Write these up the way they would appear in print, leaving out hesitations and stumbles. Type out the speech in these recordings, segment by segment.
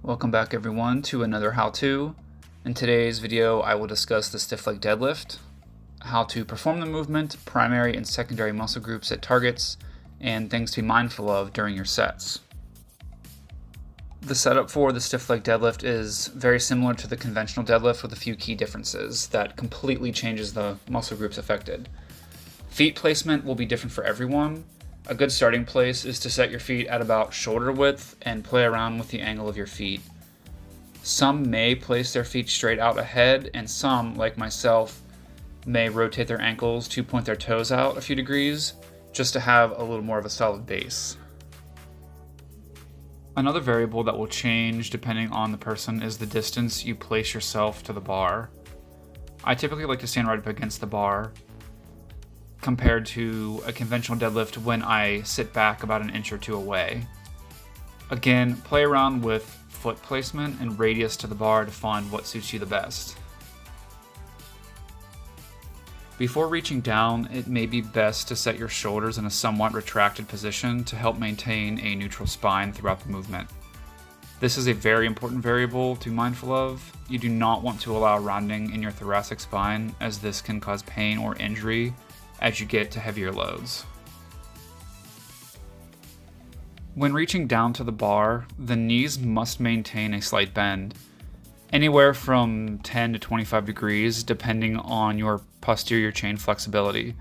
Welcome back everyone to another how-to. In today's video I will discuss the stiff leg deadlift, how to perform the movement, primary and secondary muscle groups at targets, and things to be mindful of during your sets. The setup for the stiff leg deadlift is very similar to the conventional deadlift with a few key differences that completely changes the muscle groups affected. Feet placement will be different for everyone. A good starting place is to set your feet at about shoulder width and play around with the angle of your feet. Some may place their feet straight out ahead, and some, like myself, may rotate their ankles to point their toes out a few degrees, just to have a little more of a solid base. Another variable that will change depending on the person is the distance you place yourself to the bar. I typically like to stand right up against the bar, compared to a conventional deadlift when I sit back about an inch or two away. Again, play around with foot placement and radius to the bar to find what suits you the best. Before reaching down, it may be best to set your shoulders in a somewhat retracted position to help maintain a neutral spine throughout the movement. This is a very important variable to be mindful of. You do not want to allow rounding in your thoracic spine, as this can cause pain or injury as you get to heavier loads. When reaching down to the bar, the knees must maintain a slight bend, anywhere from 10 to 25 degrees depending on your posterior chain flexibility.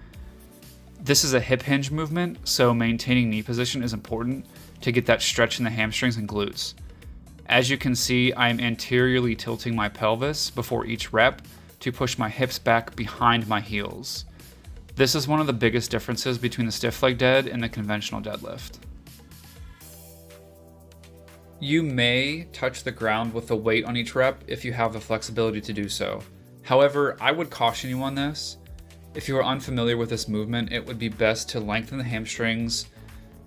This is a hip hinge movement, so maintaining knee position is important to get that stretch in the hamstrings and glutes. As you can see, I am anteriorly tilting my pelvis before each rep to push my hips back behind my heels. This is one of the biggest differences between the stiff leg dead and the conventional deadlift. You may touch the ground with the weight on each rep if you have the flexibility to do so. However, I would caution you on this. If you are unfamiliar with this movement, it would be best to lengthen the hamstrings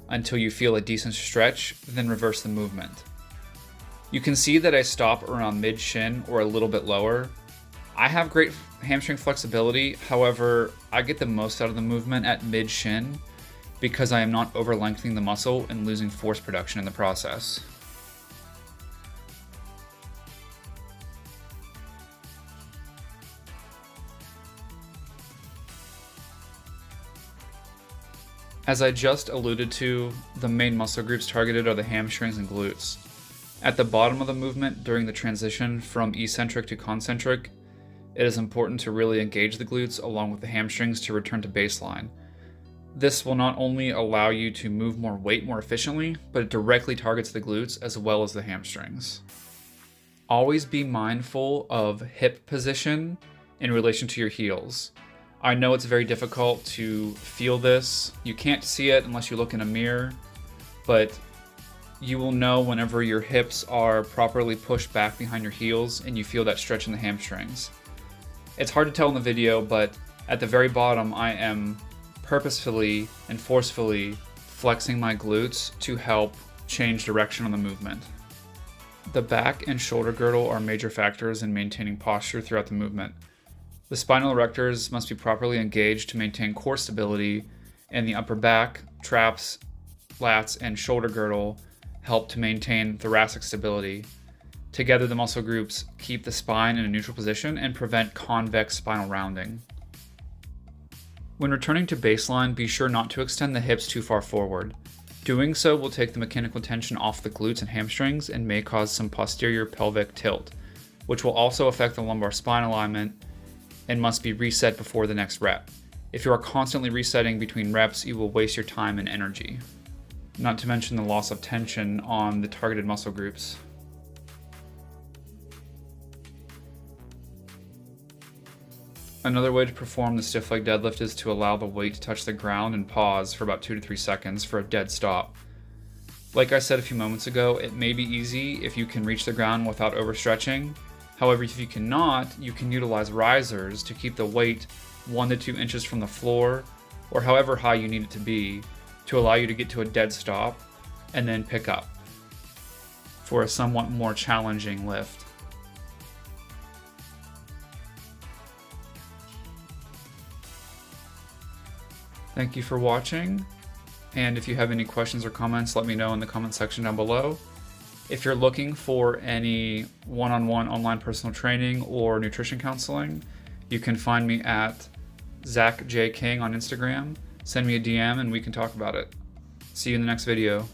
until you feel a decent stretch, then reverse the movement. You can see that I stop around mid-shin or a little bit lower. I have great hamstring flexibility, however, I get the most out of the movement at mid-shin because I am not over-lengthening the muscle and losing force production in the process. As I just alluded to, the main muscle groups targeted are the hamstrings and glutes. At the bottom of the movement, during the transition from eccentric to concentric, it is important to really engage the glutes along with the hamstrings to return to baseline. This will not only allow you to move more weight more efficiently, but it directly targets the glutes as well as the hamstrings. Always be mindful of hip position in relation to your heels. I know it's very difficult to feel this. You can't see it unless you look in a mirror, but you will know whenever your hips are properly pushed back behind your heels and you feel that stretch in the hamstrings. It's hard to tell in the video, but at the very bottom, I am purposefully and forcefully flexing my glutes to help change direction on the movement. The back and shoulder girdle are major factors in maintaining posture throughout the movement. The spinal erectors must be properly engaged to maintain core stability, and the upper back, traps, lats, and shoulder girdle help to maintain thoracic stability. Together, the muscle groups keep the spine in a neutral position and prevent convex spinal rounding. When returning to baseline, be sure not to extend the hips too far forward. Doing so will take the mechanical tension off the glutes and hamstrings and may cause some posterior pelvic tilt, which will also affect the lumbar spine alignment and must be reset before the next rep. If you are constantly resetting between reps, you will waste your time and energy. Not to mention the loss of tension on the targeted muscle groups. Another way to perform the stiff leg deadlift is to allow the weight to touch the ground and pause for about 2 to 3 seconds for a dead stop. Like I said a few moments ago, it may be easy if you can reach the ground without overstretching. However, if you cannot, you can utilize risers to keep the weight 1 to 2 inches from the floor, or however high you need it to be, to allow you to get to a dead stop and then pick up for a somewhat more challenging lift. Thank you for watching, and if you have any questions or comments, let me know in the comment section down below. If you're looking for any one-on-one online personal training or nutrition counseling, you can find me at Zach J. King on Instagram. Send me a DM and we can talk about it. See you in the next video.